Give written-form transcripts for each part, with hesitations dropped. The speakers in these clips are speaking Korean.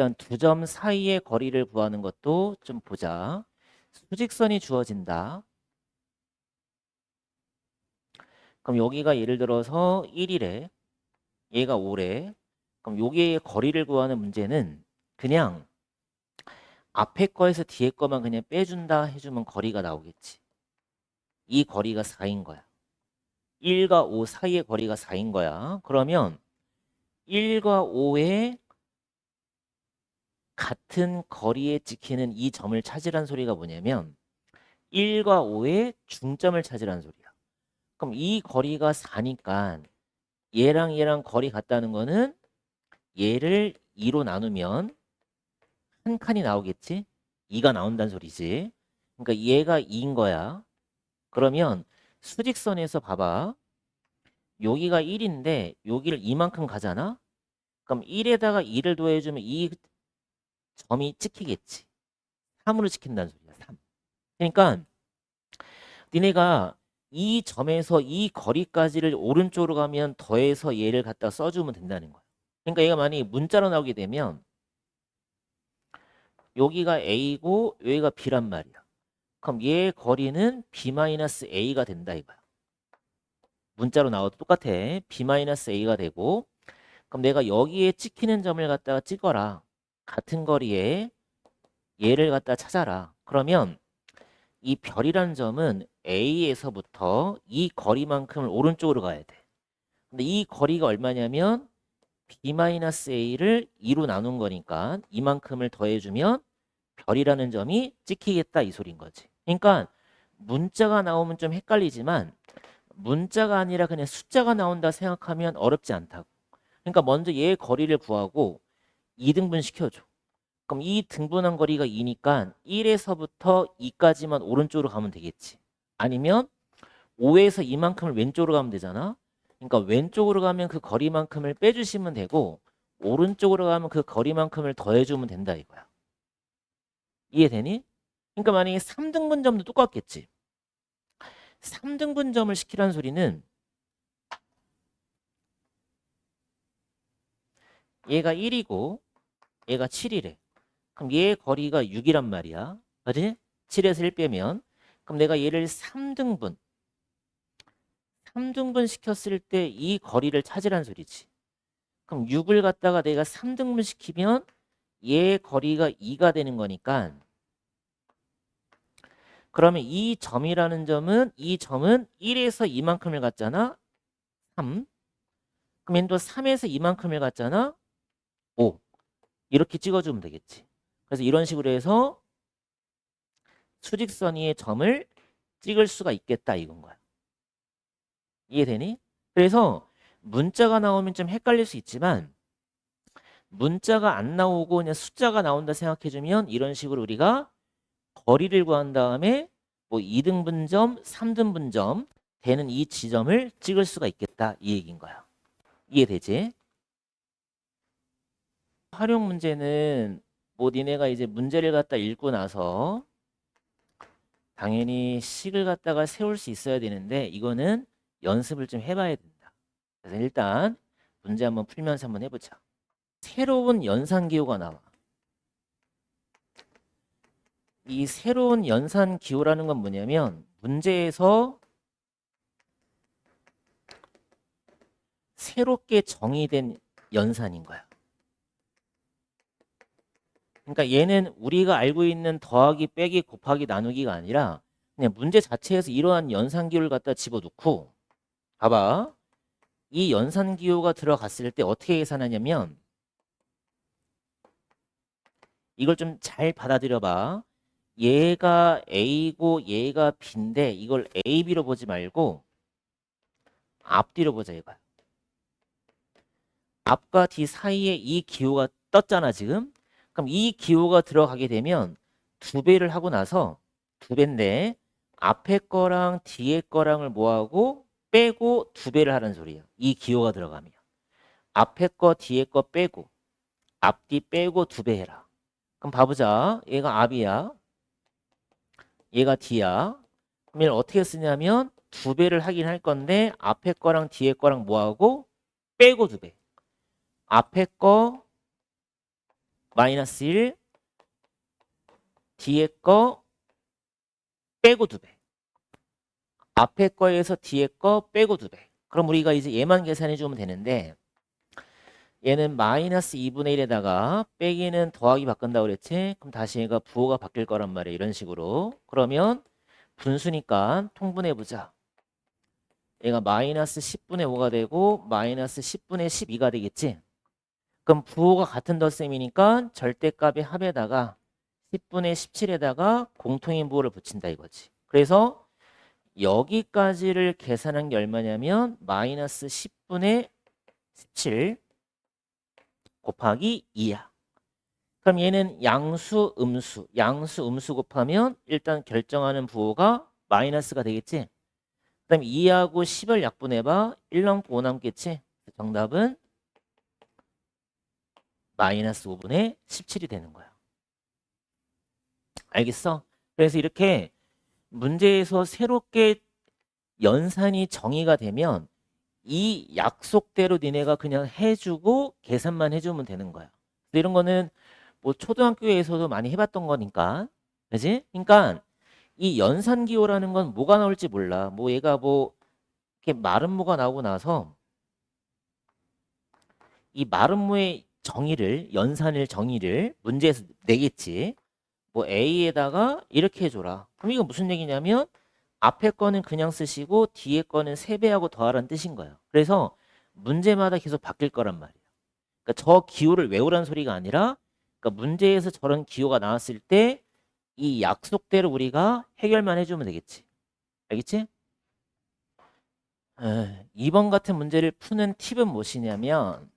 일단 두 점 사이의 거리를 구하는 것도 좀 보자. 수직선이 주어진다. 그럼 여기가 예를 들어서 1이래. 얘가 5래. 그럼 여기의 거리를 구하는 문제는 그냥 앞에 거에서 뒤에 거만 그냥 빼준다 해주면 거리가 나오겠지. 이 거리가 4인 거야. 1과 5 사이의 거리가 4인 거야. 그러면 1과 5의 같은 거리에 찍히는 이 점을 찾으란 소리가 뭐냐면 1과 5의 중점을 찾으란 소리야. 그럼 이 거리가 4니까 얘랑 얘랑 거리 같다는 거는 얘를 2로 나누면 한 칸이 나오겠지? 2가 나온다는 소리지. 그러니까 얘가 2인 거야. 그러면 수직선에서 봐봐. 여기가 1인데 여기를 이만큼 가잖아? 그럼 1에다가 2를 더해주면 이 점이 찍히겠지. 3으로 찍힌다는 소리야. 3. 그러니까 니네가 이 점에서 이 거리까지를 오른쪽으로 가면 더해서 얘를 갖다 써주면 된다는 거야. 그러니까 얘가 만약에 문자로 나오게 되면 여기가 A고 여기가 B란 말이야. 그럼 얘 거리는 B-A가 된다 이거야. 문자로 나와도 똑같아. B-A가 되고 그럼 내가 여기에 찍히는 점을 갖다가 찍어라. 같은 거리에 얘를 갖다 찾아라. 그러면 이 별이라는 점은 A에서부터 이 거리만큼을 오른쪽으로 가야 돼. 근데 이 거리가 얼마냐면 B-A를 2로 나눈 거니까 이만큼을 더해주면 별이라는 점이 찍히겠다 이 소린 거지. 그러니까 문자가 나오면 좀 헷갈리지만 문자가 아니라 그냥 숫자가 나온다 생각하면 어렵지 않다고. 그러니까 먼저 얘의 거리를 구하고 2등분 시켜줘. 그럼 이 등분한 거리가 2니까 1에서부터 2까지만 오른쪽으로 가면 되겠지. 아니면 5에서 이만큼을 왼쪽으로 가면 되잖아. 그러니까 왼쪽으로 가면 그 거리만큼을 빼주시면 되고 오른쪽으로 가면 그 거리만큼을 더해주면 된다 이거야. 이해되니? 그러니까 만약에 3등분점도 똑같겠지. 3등분점을 시키라는 소리는 얘가 1이고 얘가 7이래. 그럼 얘의 거리가 6이란 말이야. 그지? 7에서 1 빼면. 그럼 내가 얘를 3등분 시켰을 때 이 거리를 찾으란 소리지. 그럼 6을 갖다가 내가 3등분 시키면 얘의 거리가 2가 되는 거니까 그러면 이 점이라는 점은 이 점은 1에서 이만큼을 갖잖아. 3. 그럼 얘는 또 3에서 이만큼을 갖잖아. 5. 이렇게 찍어주면 되겠지. 그래서 이런 식으로 해서 수직선 위의 점을 찍을 수가 있겠다 이건 거야. 이해되니? 그래서 문자가 나오면 좀 헷갈릴 수 있지만 문자가 안 나오고 그냥 숫자가 나온다 생각해주면 이런 식으로 우리가 거리를 구한 다음에 뭐 2등분점, 3등분점 되는 이 지점을 찍을 수가 있겠다 이 얘기인 거야. 이해되지? 활용 문제는 뭐 니네가 이제 문제를 갖다 읽고 나서 당연히 식을 갖다가 세울 수 있어야 되는데 이거는 연습을 좀 해봐야 된다. 그래서 일단 문제 한번 풀면서 한번 해보자. 새로운 연산기호가 나와. 이 새로운 연산기호라는 건 뭐냐면 문제에서 새롭게 정의된 연산인 거야. 그러니까 얘는 우리가 알고 있는 더하기, 빼기, 곱하기, 나누기가 아니라 그냥 문제 자체에서 이러한 연산기호를 갖다 집어넣고 봐봐. 이 연산기호가 들어갔을 때 어떻게 계산하냐면 이걸 좀 잘 받아들여 봐. 얘가 A고 얘가 B인데 이걸 A, B로 보지 말고 앞뒤로 보자 이거야. 앞과 뒤 사이에 이 기호가 떴잖아 지금. 그럼 이 기호가 들어가게 되면 2배를 하고 나서 2배인데 앞에 거랑 뒤에 거랑을 뭐하고 빼고 2배를 하는 소리야. 이 기호가 들어가면. 앞에 거 뒤에 거 빼고 앞뒤 빼고 2배 해라. 그럼 봐보자. 얘가 앞이야. 얘가 뒤야. 그럼 얘를 어떻게 쓰냐면 2배를 하긴 할 건데 앞에 거랑 뒤에 거랑 뭐하고 빼고 2배. 앞에 거 마이너스 1 뒤에 거 빼고 2배. 앞에 거에서 뒤에 거 빼고 2배. 그럼 우리가 이제 얘만 계산해 주면 되는데 얘는 마이너스 2분의 1에다가 빼기는 더하기 바꾼다고 그랬지? 그럼 다시 얘가 부호가 바뀔 거란 말이에요. 이런 식으로. 그러면 분수니까 통분해보자. 얘가 마이너스 10분의 5가 되고 마이너스 10분의 12가 되겠지? 그럼 부호가 같은 덧셈이니까 절대값의 합에다가 10분의 17에다가 공통인 부호를 붙인다 이거지. 그래서 여기까지를 계산한 게 얼마냐면 마이너스 10분의 17 곱하기 2야. 그럼 얘는 양수, 음수, 양수, 음수 곱하면 일단 결정하는 부호가 마이너스가 되겠지? 그 다음에 2하고 10을 약분해봐. 1 남고 5 남겠지? 정답은 마이너스 5분의 17이 되는 거야. 알겠어? 그래서 이렇게 문제에서 새롭게 연산이 정의가 되면 이 약속대로 니네가 그냥 해주고 계산만 해주면 되는 거야. 이런 거는 뭐 초등학교에서도 많이 해봤던 거니까, 그지? 그러니까 이 연산기호라는 건 뭐가 나올지 몰라. 뭐 얘가 뭐 이렇게 마름모가 나오고 나서 이 마름모의 정의를 연산일 정의를 문제에서 내겠지. 뭐 A에다가 이렇게 해줘라. 그럼 이거 무슨 얘기냐면 앞에 거는 그냥 쓰시고 뒤에 거는 3배하고 더하라는 뜻인 거예요. 그래서 문제마다 계속 바뀔 거란 말이에요. 그러니까 저 기호를 외우라는 소리가 아니라 그러니까 문제에서 저런 기호가 나왔을 때 이 약속대로 우리가 해결만 해주면 되겠지. 알겠지? 2번 같은 문제를 푸는 팁은 무엇이냐면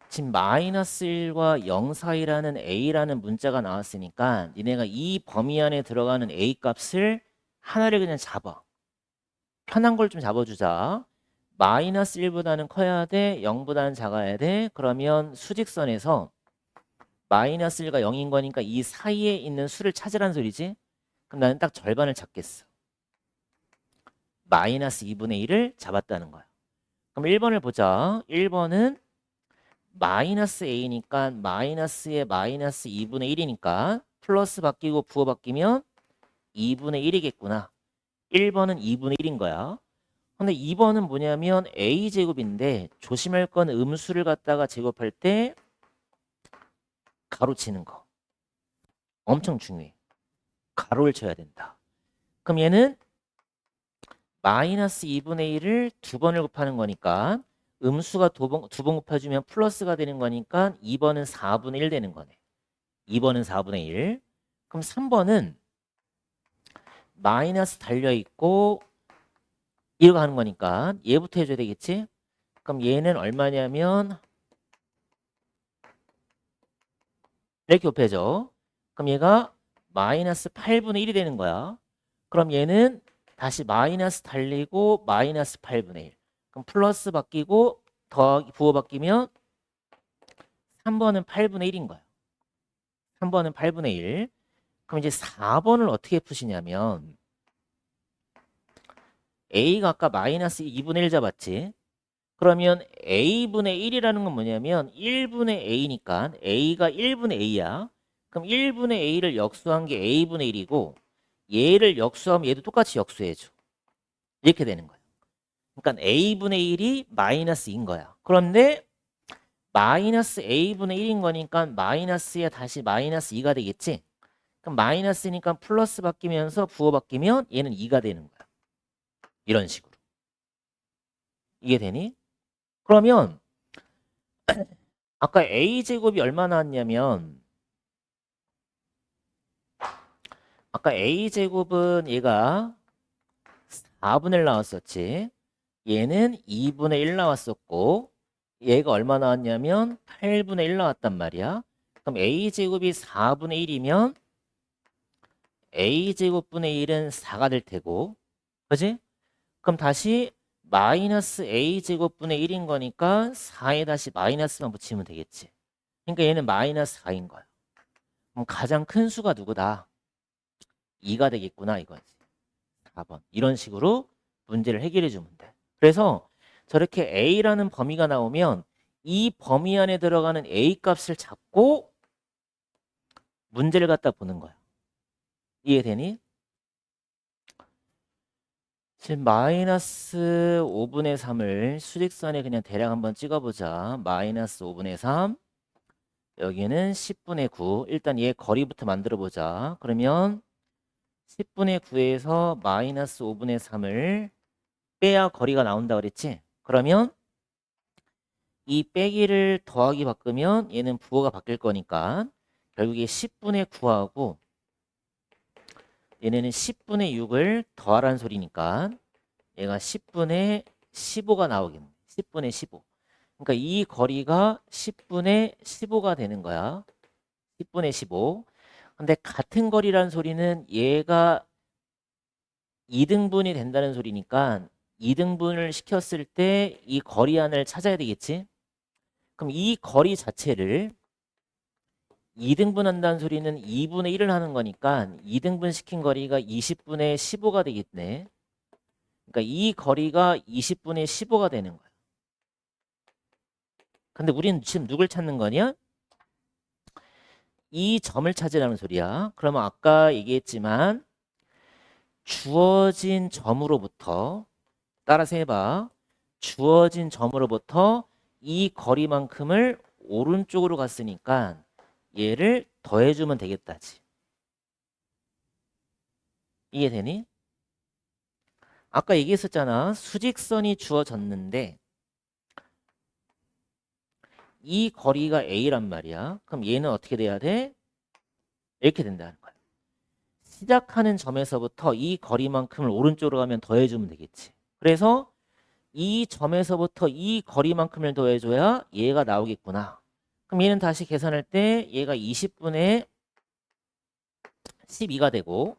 지금 마이너스 1과 0 사이라는 A라는 문자가 나왔으니까 니네가 이 범위 안에 들어가는 A 값을 하나를 그냥 잡아. 편한 걸 좀 잡아주자. 마이너스 1보다는 커야 돼? 0보다는 작아야 돼? 그러면 수직선에서 마이너스 1과 0인 거니까 이 사이에 있는 수를 찾으라는 소리지? 그럼 나는 딱 절반을 잡겠어. 마이너스 2분의 1을 잡았다는 거야. 그럼 1번을 보자. 1번은 마이너스 A니까 마이너스에 마이너스 2분의 1이니까 플러스 바뀌고 부호 바뀌면 2분의 1이겠구나. 1번은 2분의 1인 거야. 근데 2번은 뭐냐면 A제곱인데 조심할 건 음수를 갖다가 제곱할 때 가로치는 거. 엄청 중요해. 가로를 쳐야 된다. 그럼 얘는 마이너스 2분의 1을 2번을 곱하는 거니까 음수가 두 번 곱해주면 플러스가 되는 거니까 2번은 4분의 1 되는 거네. 2번은 4분의 1. 그럼 3번은 마이너스 달려있고 이거 하는 거니까 얘부터 해줘야 되겠지? 그럼 얘는 얼마냐면 이렇게 곱해줘. 그럼 얘가 마이너스 8분의 1이 되는 거야. 그럼 얘는 다시 마이너스 달리고 마이너스 8분의 1. 그럼 플러스 바뀌고 더하기 부호 바뀌면 3번은 8분의 1인 거야. 3번은 8분의 1. 그럼 이제 4번을 어떻게 푸시냐면 A가 아까 마이너스 2분의 1 잡았지. 그러면 A분의 1이라는 건 뭐냐면 1분의 A니까 A가 1분의 A야. 그럼 1분의 A를 역수한 게 A분의 1이고 얘를 역수하면 얘도 똑같이 역수해줘. 이렇게 되는 거야. 그러니까 A분의 1이 마이너스인 거야. 그런데 마이너스 A분의 1인 거니까 마이너스에 다시 마이너스 2가 되겠지. 그럼 마이너스니까 플러스 바뀌면서 부호 바뀌면 얘는 2가 되는 거야. 이런 식으로. 이게 되니? 그러면 아까 A제곱이 얼마 나왔냐면 아까 A제곱은 얘가 4분의 1 나왔었지. 얘는 2분의 1 나왔었고 얘가 얼마 나왔냐면 8분의 1 나왔단 말이야. 그럼 A제곱이 4분의 1이면 A제곱분의 1은 4가 될 테고 그지? 그럼 다시 마이너스 A제곱분의 1인 거니까 4에 다시 마이너스만 붙이면 되겠지. 그러니까 얘는 마이너스 4인 거야. 그럼 가장 큰 수가 누구다? 2가 되겠구나 이거지. 4번. 이런 식으로 문제를 해결해 주면 돼. 그래서 저렇게 A라는 범위가 나오면 이 범위 안에 들어가는 A 값을 잡고 문제를 갖다 보는 거야. 이해되니? 지금 마이너스 5분의 3을 수직선에 그냥 대략 한번 찍어보자. 마이너스 5분의 3. 여기는 10분의 9. 일단 얘 거리부터 만들어 보자. 그러면 10분의 9에서 마이너스 5분의 3을 빼야 거리가 나온다 그랬지? 그러면 이 빼기를 더하기 바꾸면 얘는 부호가 바뀔 거니까 결국에 10분의 9하고 얘네는 10분의 6을 더하라는 소리니까 얘가 10분의 15가 나오겠네. 10분의 15. 그러니까 이 거리가 10분의 15가 되는 거야. 10분의 15. 근데 같은 거리라는 소리는 얘가 2등분이 된다는 소리니까 2등분을 시켰을 때 이 거리 안을 찾아야 되겠지? 그럼 이 거리 자체를 2등분 한다는 소리는 2분의 1을 하는 거니까 2등분 시킨 거리가 20분의 15가 되겠네. 그러니까 이 거리가 20분의 15가 되는 거야. 근데 우리는 지금 누굴 찾는 거냐? 이 점을 찾으라는 소리야. 그러면 아까 얘기했지만 주어진 점으로부터 따라서 해봐. 주어진 점으로부터 이 거리만큼을 오른쪽으로 갔으니까 얘를 더해주면 되겠다지. 이해되니? 아까 얘기했었잖아. 수직선이 주어졌는데 이 거리가 A란 말이야. 그럼 얘는 어떻게 돼야 돼? 이렇게 된다는 거야. 시작하는 점에서부터 이 거리만큼을 오른쪽으로 가면 더해주면 되겠지. 그래서 이 점에서부터 이 거리만큼을 더해줘야 얘가 나오겠구나. 그럼 얘는 다시 계산할 때 얘가 20분의 12가 되고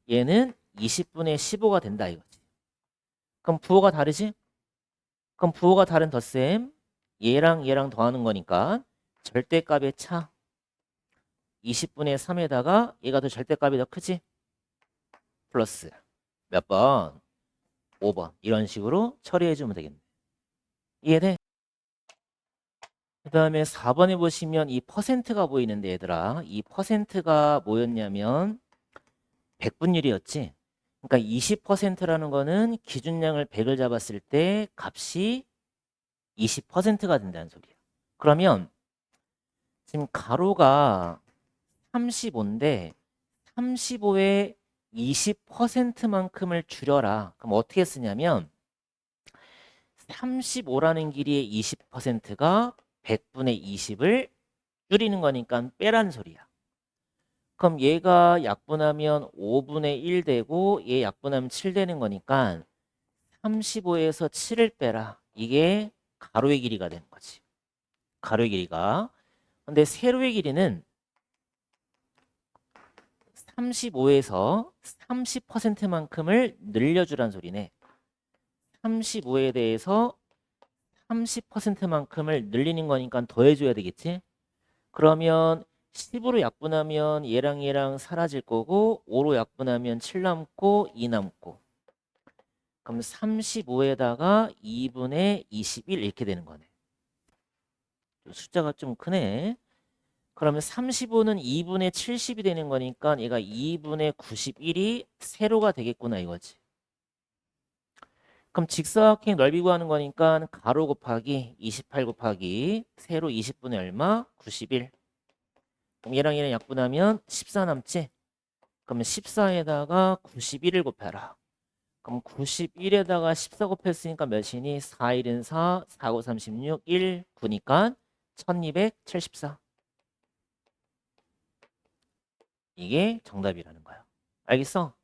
얘는 20분의 15가 된다 이거지. 그럼 부호가 다르지? 그럼 부호가 다른 덧셈 얘랑 얘랑 더하는 거니까 절대값의 차 20분의 3에다가 얘가 더 절대값이 더 크지? 플러스 몇 번? 5번 이런 식으로 처리해주면 되겠네. 이해돼? 그 다음에 4번에 보시면 이 퍼센트가 보이는데 얘들아 이 퍼센트가 뭐였냐면 100분율이었지. 그러니까 20%라는 거는 기준량을 100을 잡았을 때 값이 20%가 된다는 소리야. 그러면 지금 가로가 35인데 35에 20%만큼을 줄여라. 그럼 어떻게 쓰냐면 35라는 길이의 20%가 100분의 20을 줄이는 거니까 빼라는 소리야. 그럼 얘가 약분하면 5분의 1 되고 얘 약분하면 7 되는 거니까 35에서 7을 빼라. 이게 가로의 길이가 되는 거지. 가로의 길이가. 근데 세로의 길이는 35에서 30%만큼을 늘려주란 소리네. 35에 대해서 30%만큼을 늘리는 거니까 더해줘야 되겠지? 그러면 10으로 약분하면 얘랑 얘랑 사라질 거고 5로 약분하면 7 남고 2 남고 그럼 35에다가 2분의 21 이렇게 되는 거네. 숫자가 좀 크네. 그러면 35는 2분의 70이 되는 거니까 얘가 2분의 91이 세로가 되겠구나 이거지. 그럼 직사각형 넓이 구하는 거니까 가로 곱하기 28 곱하기 세로 20분의 얼마? 91. 그럼 얘랑 얘랑 약분하면 14 남지? 그러면 14에다가 91을 곱해라. 그럼 91에다가 14 곱했으니까 몇이니? 4, 1은 4, 4, 9, 36, 1, 9니까 1274. 이게 정답이라는 거야. 알겠어?